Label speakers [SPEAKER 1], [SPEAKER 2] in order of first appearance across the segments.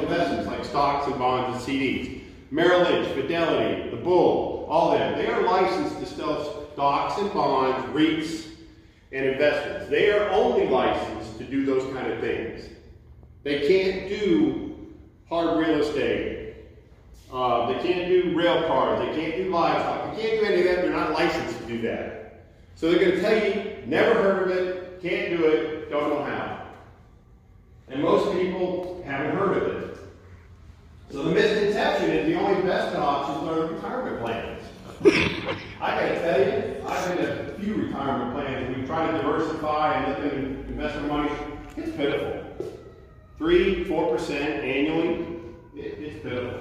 [SPEAKER 1] investments like stocks and bonds and CDs. Merrill Lynch, Fidelity, the Bull, all of them. They are licensed to sell stocks and bonds, REITs, and investments. They are only licensed to do those kind of things. They can't do hard real estate. They can't do rail cars. They can't do livestock. They can't do any of that. They're not licensed to do that. So they're going to tell you, never heard of it, can't do it, don't know how. And most people haven't heard of it. So the misconception is the only investment options are retirement plans. I got to tell you, I've been in a few retirement plans and we try to diversify and let them invest their money. It's pitiful. 3-4% annually, it's pitiful.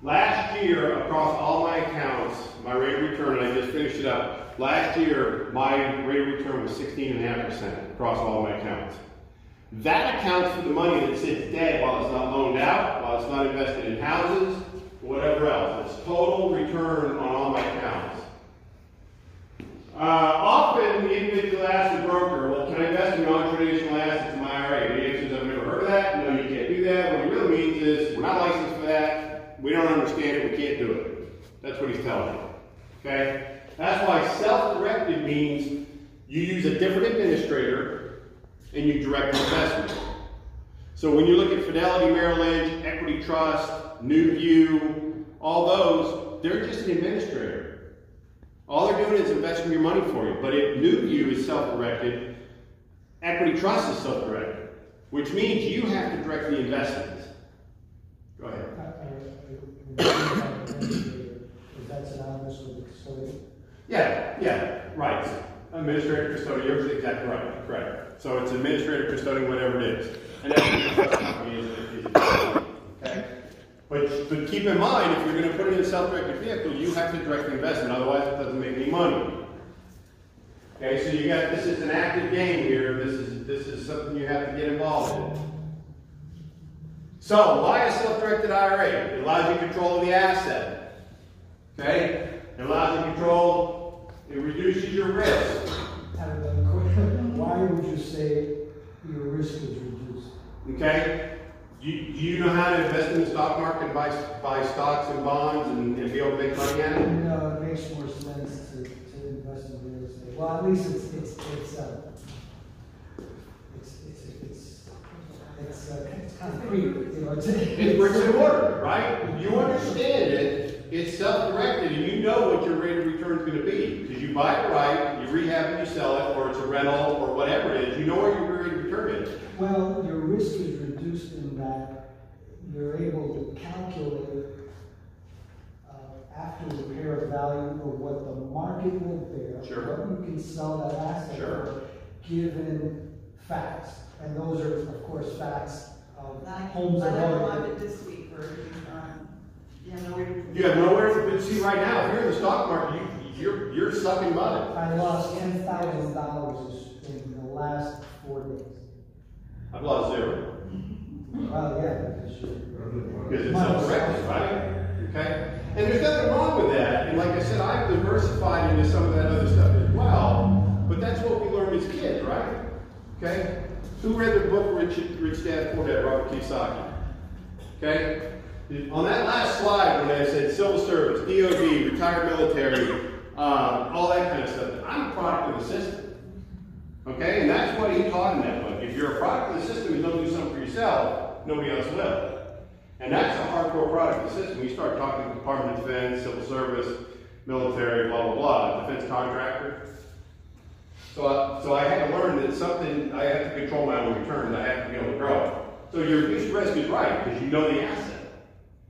[SPEAKER 1] Last year, across all my accounts, my rate of return, and I just finished it up, last year, my rate of return was 16.5% across all my accounts. That accounts for the money that sits dead while it's not loaned out, while it's not invested in houses, whatever else. It's total return on all my accounts. Often, the individual asks the broker, well, can I invest in non-traditional assets in my IRA? The answer is, I've never heard of that. No, you can't do that. What he really means is, we're not licensed for that. We don't understand it. We can't do it. That's what he's telling you. Okay? That's why self-directed means you use a different administrator and you direct the investment. So when you look at Fidelity, Merrill Lynch, Equity Trust, New View, all those, they're just an administrator. All they're doing is investing your money for you. But if New View is self-directed, Equity Trust is self-directed, which means you have to direct the investments. Go ahead.
[SPEAKER 2] Is that synonymous with the custodian?
[SPEAKER 1] Yeah, right. Administrator, custodian, you're exactly right. Correct. So it's administrator, custodian, whatever it is. And that's what the trust company is. Okay? But keep in mind, if you're going to put it in a self-directed vehicle, you have to direct the investment, otherwise it doesn't make any money. Okay, so you got, this is an active game here. This is something you have to get involved in. So, why a self-directed IRA? It allows you control of the asset. Okay? It allows you control, it reduces your risk.
[SPEAKER 2] Why would you say your risk is reduced?
[SPEAKER 1] Okay? Do you know how to invest in the stock market, buy stocks and bonds and be able to make money at it?
[SPEAKER 2] No, it makes more sense to invest in real estate. Well, at least it's concrete. You know,
[SPEAKER 1] it's bricks and mortar, right? You understand it. It's self-directed, and you know what your rate of return is going to be because you buy it right, you rehab it, you sell it, or it's a rental, or whatever it is. You know what your rate of return is.
[SPEAKER 2] Well, your risk is reduced in that you're able to calculate after the fair value of what the market will bear,
[SPEAKER 1] sure,
[SPEAKER 2] what you can sell that asset
[SPEAKER 1] sure,
[SPEAKER 2] for, given facts, and those are, of course, facts of homes
[SPEAKER 3] I
[SPEAKER 2] and
[SPEAKER 3] have it this week for
[SPEAKER 1] you have nowhere to see right now. If you're in the stock market, you're sucking money.
[SPEAKER 2] I lost $10,000 in the last 4 days.
[SPEAKER 1] I've lost zero.
[SPEAKER 2] Well, yeah, because
[SPEAKER 1] it's self-directed, right? Okay? And there's nothing wrong with that. And like I said, I've diversified into some of that other stuff as well. But that's what we learned as kids, right? Okay? Who read the book Rich Dad Poor Dad, Robert Kiyosaki? Okay? On that last slide when I said civil service, DOD, retired military, all that kind of stuff, I'm a product of the system. Okay? And that's what he taught in that book. If you're a product of the system and don't do something for yourself, nobody else will. And that's a hardcore product of the system. You start talking Department of Defense, civil service, military, blah, blah, blah, defense contractor. So I had to learn that something, I have to control my own returns. I have to be able to grow it. So your reduced risk is right because you know the asset.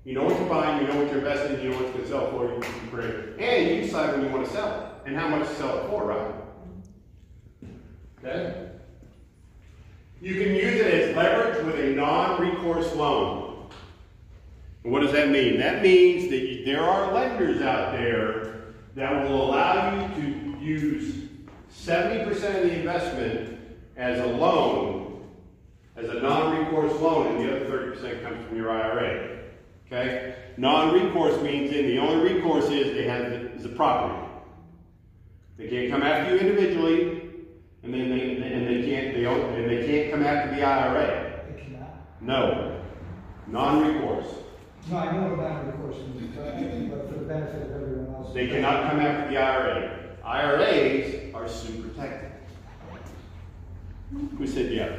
[SPEAKER 1] You know what you're buying, you know what you're investing in, you know what it's going to sell for, you can create. And you decide when you want to sell it and how much to sell it for, right? Okay? You can use it as leverage with a non-recourse loan. And what does that mean? That means that there are lenders out there that will allow you to use 70% of the investment as a loan, as a non-recourse loan, and the other 30% comes from your IRA. Okay? Non-recourse means the only recourse is the property. They can't come after you individually, and they can't come after the IRA.
[SPEAKER 2] They cannot.
[SPEAKER 1] No. Non-recourse.
[SPEAKER 2] No, I know about recourse, but for the benefit of everyone else.
[SPEAKER 1] They cannot come after the IRA. IRAs are suit protected. Who said yeah?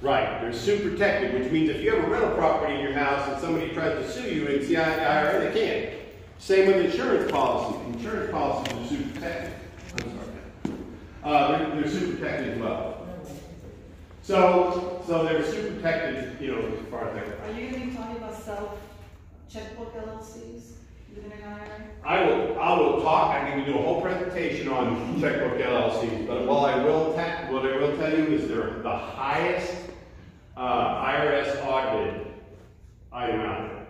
[SPEAKER 1] Right, they're suit protected, which means if you have a rental property in your house and somebody tries to sue you and it's the IRA, they can't. Same with insurance policies. Insurance policies are suit protected. They're suit protected as well. So they're suit protected, you know, as far as that.
[SPEAKER 3] Are you going to be talking about self-checkbook LLCs within an IRA?
[SPEAKER 1] I will talk. I can do a whole presentation on checkbook LLCs. But what I will tell you is they're the highest IRS audited item out there.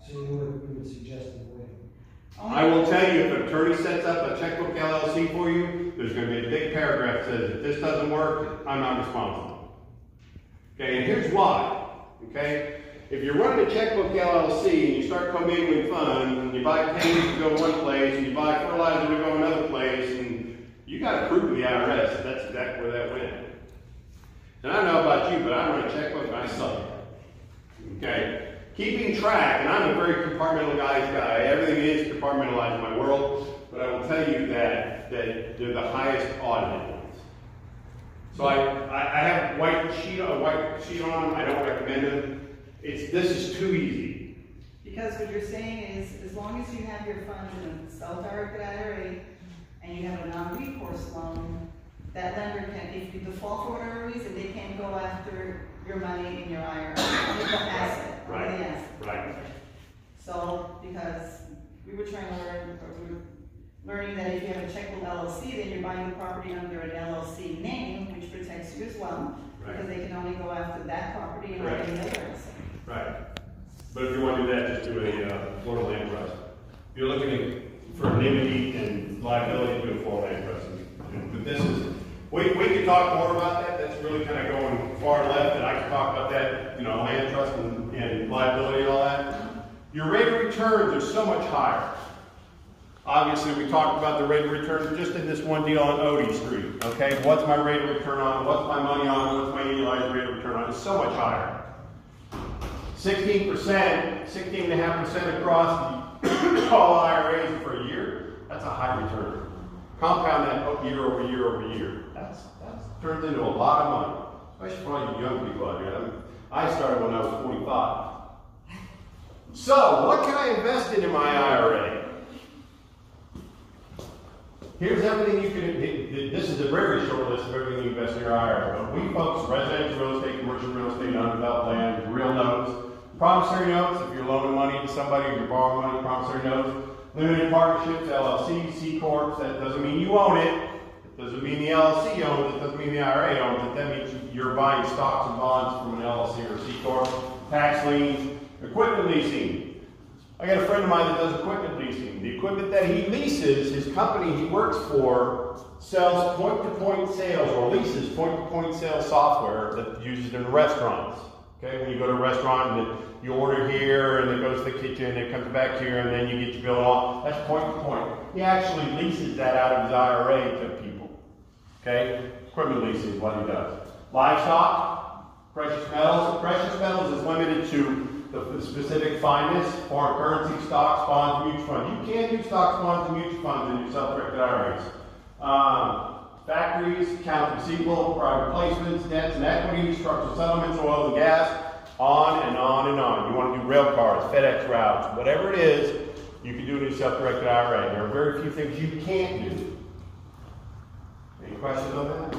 [SPEAKER 2] So you would suggest avoiding?
[SPEAKER 1] I will tell you, if an attorney sets up a checkbook LLC for you, there's going to be a big paragraph that says, if this doesn't work, I'm not responsible. Okay, and here's why. Okay, if you're running a checkbook LLC and you start commingling funds, and you buy paint to go one place, and you buy fertilizer to go another place, and you got to prove to the IRS that's exactly where that went. And I don't know about you, but I run a checkbook and I suck. Okay. Keeping track, and I'm a very compartmentalized guy. Everything is compartmentalized in my world, but I will tell you that they're the highest audited ones. So I have a white sheet on them. I don't recommend them. This is too easy.
[SPEAKER 3] Because what you're saying is, as long as you have your funds in a self-directed IRA and you have a non-recourse loan, that lender can, if you default for whatever reason, they can't go after your money in your IRA. It's the asset.
[SPEAKER 1] Right.
[SPEAKER 3] The asset.
[SPEAKER 1] Right.
[SPEAKER 3] So, because we were trying to learn, or we were learning that if you have a checkbook LLC, then you're buying the property under an LLC name, which protects you as well,
[SPEAKER 1] Right.
[SPEAKER 3] because they can only go after that property and
[SPEAKER 1] Right.
[SPEAKER 3] not any other asset.
[SPEAKER 1] Right. But if you want to do that, just do a Florida land trust. If you're looking for indemnity and liability, do a Florida land trust. But this is, we could talk more about that. That's really kind of going far left, and I can talk about that, you know, land trust and liability and all that. Your rate of returns are so much higher. Obviously, we talked about the rate of return just in this one deal on Odie Street. Okay, what's my rate of return on? What's my money on? What's my annualized rate of return on? It's so much higher. 16%, 16.5% across all IRAs for a year. That's a high return. Compound that year over year over year. That's turns into a lot of money, especially for all you young people out here. I started when I was 45. So, what can I invest in my IRA? Here's everything you can. This is a very short list of everything you invest in your IRA. But we focus residential real estate, commercial real estate, undeveloped land, real notes, promissory notes. If you're loaning money to somebody, or you're borrowing money, promissory notes. Limited partnerships, LLCs, C corps. That doesn't mean you own it. It doesn't mean the LLC owns it. It doesn't mean the IRA owns it. That means you're buying stocks and bonds from an LLC or C corp. Tax liens, equipment leasing. I got a friend of mine that does equipment leasing. The equipment that he leases, his company he works for, sells point-to-point sales or leases point-to-point sales software that uses in restaurants. Okay, when you go to a restaurant and you order here and it goes to the kitchen, it comes back here and then you get your bill off. That's point-to-point. He actually leases that out of his IRA to people. Okay, equipment leasing is what he does. Livestock, precious metals. Precious metals is limited to the specific fineness, foreign currency, stocks, bonds, mutual funds. You can do stocks, bonds, and mutual funds in your self-directed IRAs. Factories, accounts receivable, private placements, debts and equities, structural settlements, oil and gas, on and on and on. You want to do rail cars, FedEx routes, whatever it is, you can do in your self-directed IRA. There are very few things you can't do. Any questions on that?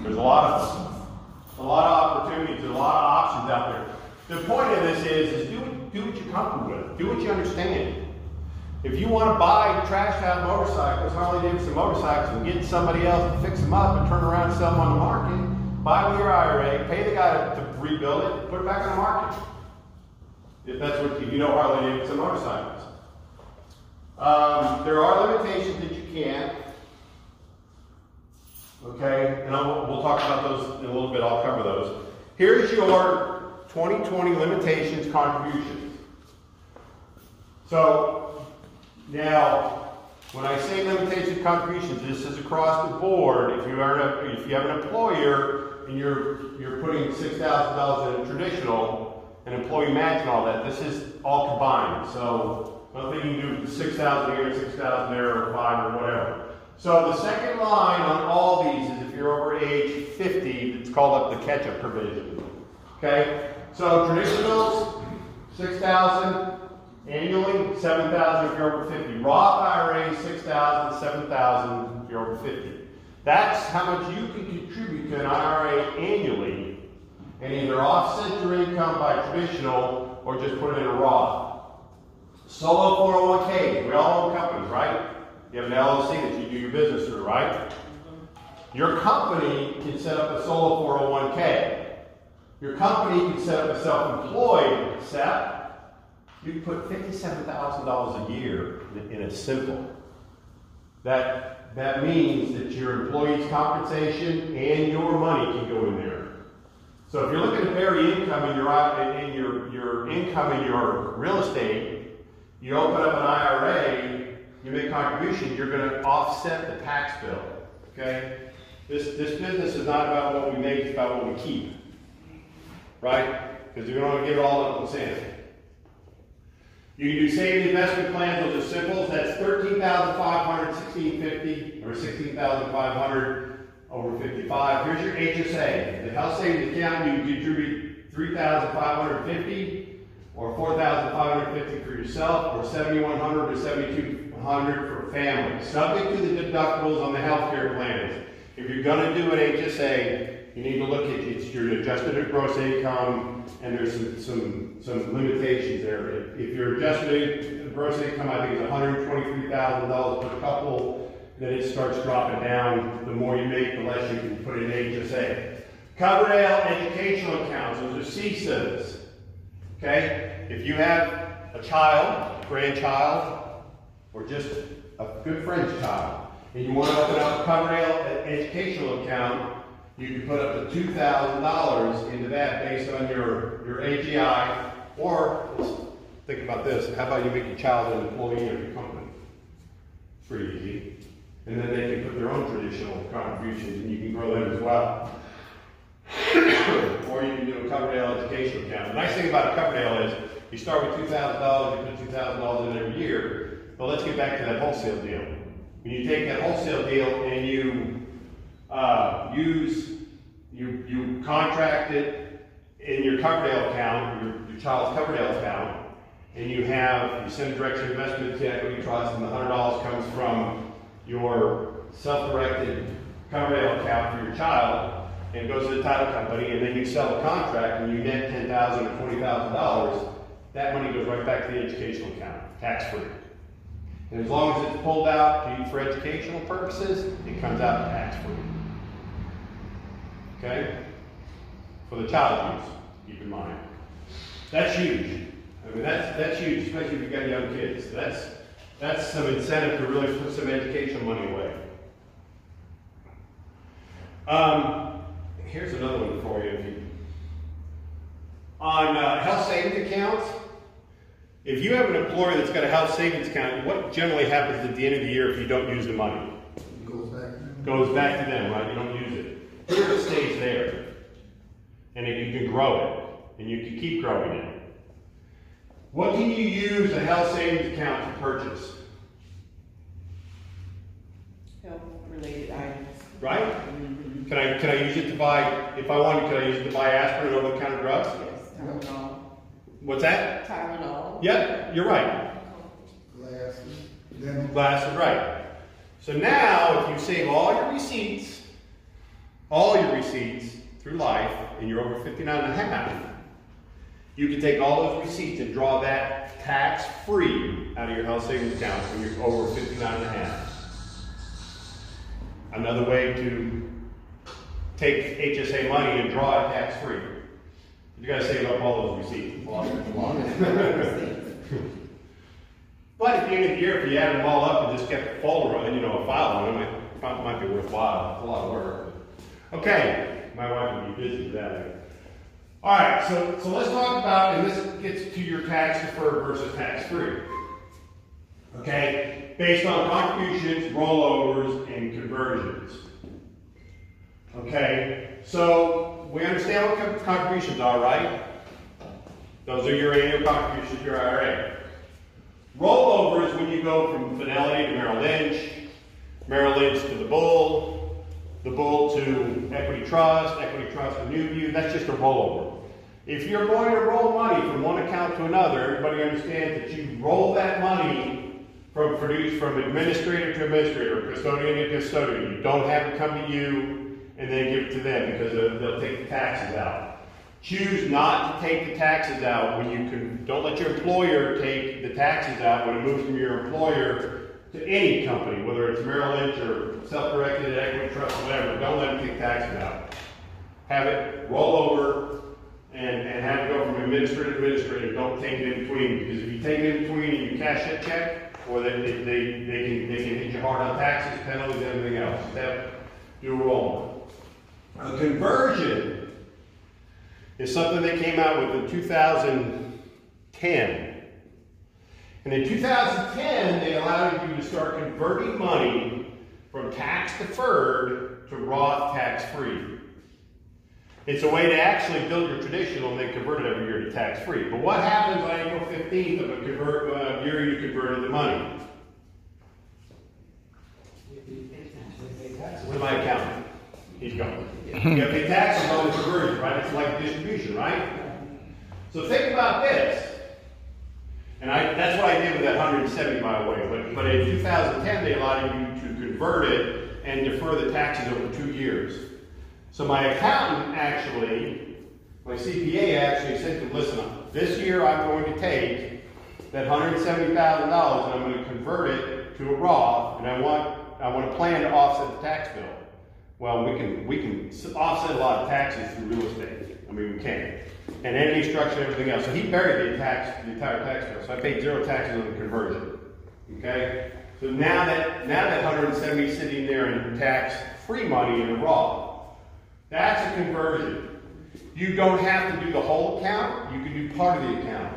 [SPEAKER 1] There's a lot of opportunities, there's a lot of options out there. The point of this is do what you're comfortable with. Do what you understand. If you want to buy trashed out motorcycles, Harley Davidson motorcycles, and get somebody else to fix them up and turn around and sell them on the market, buy with your IRA, pay the guy to rebuild it, put it back on the market. If you know Harley Davidson motorcycles. There are limitations that you can't. Okay, and we'll talk about those in a little bit. I'll cover those. Here's your 2020 limitations contributions. So now, when I say limitation contributions, this is across the board. If you have an employer you're putting $6,000 in traditional and employee match and all that, this is all combined. So I don't think you can do 6,000 here, 6,000 there, or 5 or whatever. So the second line on all these is if you're over age 50, it's called up the catch-up provision. Okay? So traditionals, 6,000 annually, 7,000 if you're over 50. Roth IRA, 6,000, 7,000 if you're over 50. That's how much you can contribute to an IRA annually and either offset your income by traditional or just put it in a Roth. Solo 401k, we all own companies, right? You have an LLC that you do your business through, right? Your company can set up a solo 401k. Your company can set up a self-employed SEP. You can put $57,000 a year in a simple. That means that your employee's compensation and your money can go in there. So if you're looking to vary income in your income in your real estate, you open up an IRA, you make contributions, you're going to offset the tax bill. Okay? This business is not about what we make, it's about what we keep. Right? Because you're going to get it all up in sand. You can do saving investment plans, those are simple. That's $13,500, $1,650, or $16,500 over 55. Here's your HSA. The health savings account, you can contribute $3,550 or $4,550 for yourself, or $7,100 or $7,200 for family. Subject to the deductibles on the health care plans. If you're going to do an HSA, you need to look at your adjusted gross income, and there's some limitations there. If your adjusted gross income, I think, is $123,000 per couple, then it starts dropping down. The more you make, the less you can put in HSA. Coverdale educational accounts, those are CSAs. Okay? If you have a child, a grandchild, or just a good friend's child, and you want to open up a Coverdale educational account, you can put up to $2,000 into that based on your AGI, or think about this, how about you make your child an employee of your company? It's pretty easy. And then they can put their own traditional contributions and you can grow them as well. Or you can do a Coverdale education account. The nice thing about a Coverdale is you start with $2,000, you put $2,000 in every year, but let's get back to that wholesale deal. When you take that wholesale deal and you you contract it in your Coverdale account, your child's Coverdale account, and you send a direct investment to equity trust, and the $100 comes from your self-directed Coverdale account for your child, and goes to the title company, and then you sell the contract and you net $10,000 or $20,000, that money goes right back to the educational account, tax-free. And as long as it's pulled out for educational purposes, it comes out tax-free. Okay? For the child use, keep in mind. That's huge. I mean, that's huge, especially if you've got young kids. That's some incentive to really put some educational money away. Here's another one for you. On health savings accounts, if you have an employer that's got a health savings account, what generally happens at the end of the year if you don't use the money?
[SPEAKER 4] It goes back to them.
[SPEAKER 1] Goes back to them, right? You don't use it. Here it stays there. And you can grow it. And you can keep growing it. What can you use a health savings account to purchase?
[SPEAKER 3] Health-related items.
[SPEAKER 1] Right? Mm-hmm. Can I use it to buy, if I wanted, could I use it to buy aspirin and over-the-counter drugs?
[SPEAKER 3] Yes, Tylenol.
[SPEAKER 1] What's that?
[SPEAKER 3] Tylenol.
[SPEAKER 1] Yeah, you're right.
[SPEAKER 4] Glasses.
[SPEAKER 1] Glasses, right. So now, if you save all your receipts through life, and you're over 59 and a half, you can take all those receipts and draw that tax-free out of your health savings account when you're over 59 and a half. Another way to take HSA money and draw it tax-free. You got to save up all those receipts. But at the end of the year, if you add them all up and just kept a folder on, a file on them, it might be worthwhile. It's a lot of work. Okay, my wife would be busy with that. All right, so let's talk about, and this gets to your tax deferred versus tax free. Okay, based on contributions, rollovers, and conversions. Okay, So we understand what contributions are, right? Those are your annual contributions to your IRA. Rollover is when you go from Fidelity to Merrill Lynch to the Bull to Equity Trust to Newview. That's just a rollover. If you're going to roll money from one account to another, everybody understands that you roll that money from administrator to administrator, custodian to custodian. You don't have it come to you and then give it to them because they'll take the taxes out. Choose not to take the taxes out when you can. Don't let your employer take the taxes out when it moves from your employer to any company, whether it's Merrill Lynch or self-directed equity trust or whatever. Don't let them take taxes out. Have it roll over and have it go from administrator to administrator. Don't take it in between, because if you take it in between and you cash that check, or they can hit you hard on taxes, penalties, and everything else. Do a roll over. A conversion is something they came out with in 2010. And in 2010, they allowed you to start converting money from tax deferred to Roth tax free. It's a way to actually build your traditional and then convert it every year to tax free. But what happens on April 15th of a year you converted the money? Where's my accountant? He's gone. You have to pay taxes on the conversion, right? It's like distribution, right? So think about this. And that's what I did with that 170, by the way. But in 2010, they allowed you to convert it and defer the taxes over 2 years. So my accountant actually, my CPA actually said to him, listen, this year I'm going to take that $170,000 and I'm going to convert it to a Roth, and I want a plan to offset the tax bill. Well, we can offset a lot of taxes through real estate. I mean, we can. And entity structure and everything else. So he buried the entire tax bill. So I paid 0 taxes on the conversion. Okay? So now that 170 is sitting there in tax-free money in a Roth, that's a conversion. You don't have to do the whole account. You can do part of the account.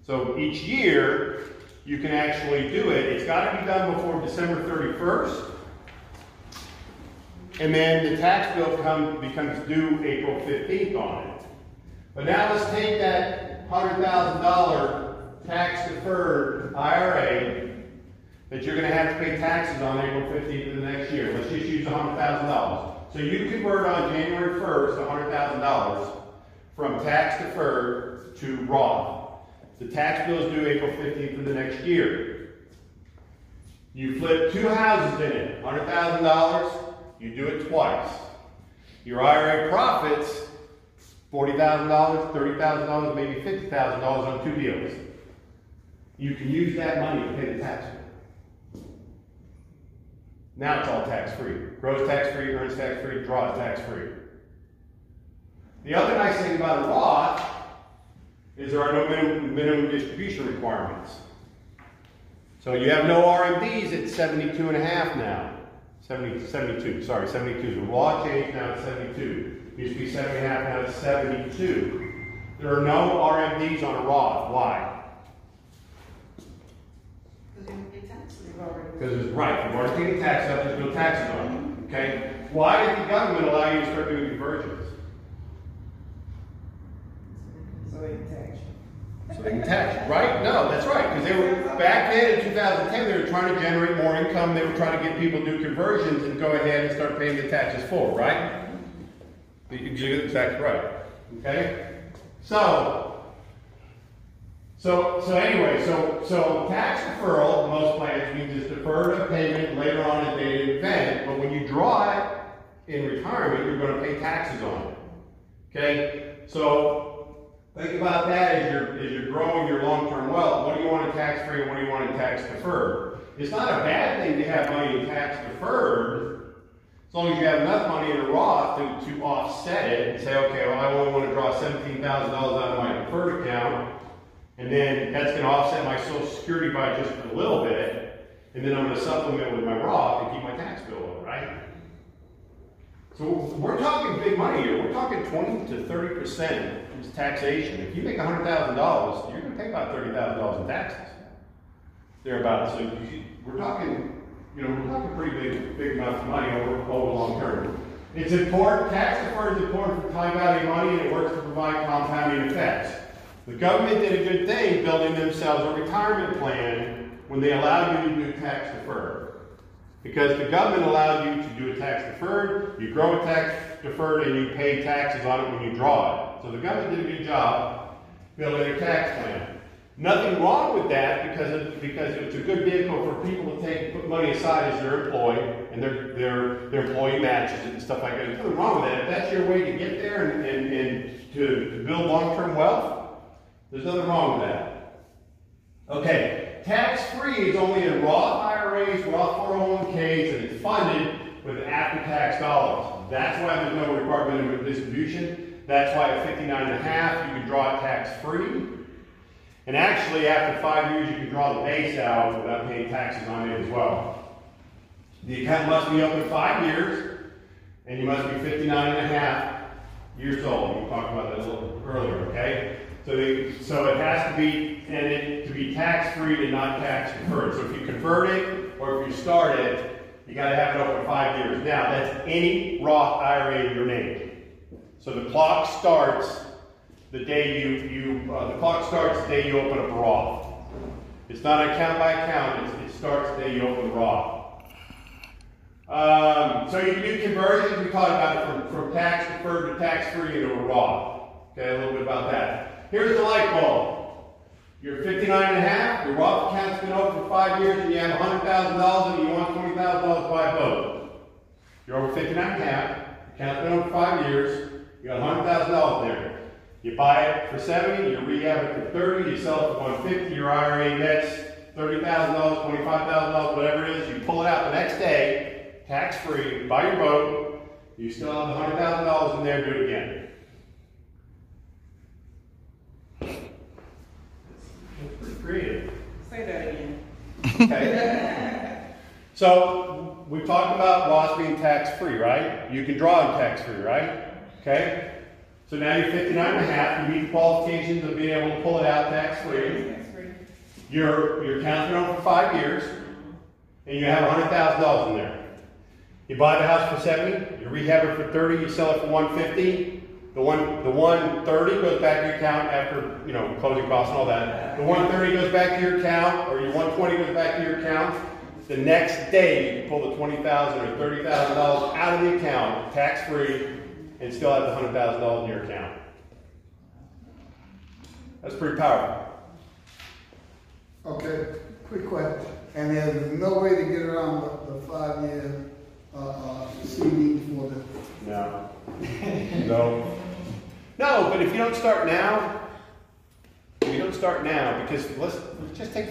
[SPEAKER 1] So each year, you can actually do it. It's got to be done before December 31st. And then the tax bill becomes due April 15th on it. But now let's take that $100,000 tax-deferred IRA that you're going to have to pay taxes on April 15th of the next year. Let's just use $100,000. So you convert on January 1st $100,000 from tax-deferred to Roth. The tax bill is due April 15th of the next year. You flip 2 houses in it, $100,000. You do it twice. Your IRA profits $40,000, $30,000, maybe $50,000 on 2 deals. You can use that money to pay the tax bill. Now it's all tax-free. Gross tax-free, earns tax-free, draws tax-free. The other nice thing about a Roth is there are no minimum distribution requirements. So you have no RMDs at 72.5 now. 72, sorry, 72. The law changed, now it's 72. Used to be 70.5, now it's 72. There are no RMDs on a Roth. Why? Because it's right. You've already taken taxes up, there's no taxes on them. Okay? Why did the government allow you to start doing conversions?
[SPEAKER 2] So they can tax you.
[SPEAKER 1] So they can tax you, right? No, that's right. Because they were, back then in 2010, they were trying to generate more income. They were trying to get people to do conversions and go ahead and start paying the taxes forward, right? You're exactly right. Okay? So tax deferral in most plans means it's deferred a payment later on as they event, but when you draw it in retirement, you're going to pay taxes on it. Okay? So think about that as you're growing your long-term wealth. What do you want in tax-free and what do you want in tax-deferred? It's not a bad thing to have money in tax-deferred as long as you have enough money in a Roth to offset it and say, okay, well, I only want to draw $17,000 out of my deferred account, and then that's going to offset my Social Security by just a little bit, and then I'm going to supplement with my Roth and keep my tax bill low, right? So we're talking big money here. We're talking 20 to 30% is taxation. If you make $100,000, you're going to pay about $30,000 in taxes. Thereabouts. So we're talking, we're talking pretty big amounts of money over long term. It's important, tax deferred is important for high value money, and it works to provide compounding effects. The government did a good thing building themselves a retirement plan when they allowed you to do tax deferred. Because the government allowed you to do a tax deferred, you grow a tax deferred, and you pay taxes on it when you draw it. So the government did a good job building a tax plan. Nothing wrong with that because it's a good vehicle for people to put money aside as their employee, and their employee matches it and stuff like that. There's nothing wrong with that. If that's your way to get there and to build long-term wealth, there's nothing wrong with that. Okay, tax-free is only in Roth IRAs, Roth 401ks, and it's funded with after-tax dollars. That's why there's no requirement of distribution. That's why at 59.5 you can draw it tax-free. And actually, after 5 years, you can draw the base out without paying taxes on it as well. The account must be open 5 years, and you must be 59.5 years old. We talked about that a little earlier, okay? So it has to be, to be tax-free and not tax-deferred. So if you convert it, or if you start it, you got to have it open 5 years. Now, that's any Roth IRA in your name. So the clock starts the day you open up a Roth. It's not account by account. It starts the day you open the Roth. So you can do conversions. We talked about it from tax deferred to tax free into a Roth. Okay, a little bit about that. Here's the light bulb. You're 59.5. Your Roth account's been open for 5 years, and you have $100,000, and you want $20,000 to buy a boat. You're over 59.5. Account's been open for 5 years. You got $100,000 there. You buy it for 70, you rehab it for 30, you sell it for 150, your IRA nets $30,000, $25,000, whatever it is, you pull it out the next day, tax-free, buy your boat, you still have the $100,000 in there, do it again. That's pretty creative.
[SPEAKER 3] Say that again.
[SPEAKER 1] Okay. So, we've talked about Roth being tax-free, right? You can draw them tax-free, right? Okay. So now you're 59.5, you meet the qualifications of being able to pull it out tax-free. Your account's been open for 5 years, and you have $100,000 in there. You buy the house for 70, you rehab it for 30, you sell it for 150. The 130 goes back to your account after, closing costs and all that. The 130 goes back to your account, or your 120 goes back to your account. The next day, you can pull the $20,000 or $30,000 out of the account, tax-free, and still have the $100,000 in your account. That's pretty powerful.
[SPEAKER 4] Okay, quick question. And there's no way to get around the 5-year CD for the...
[SPEAKER 1] No. No, but if you don't start now, because let's just take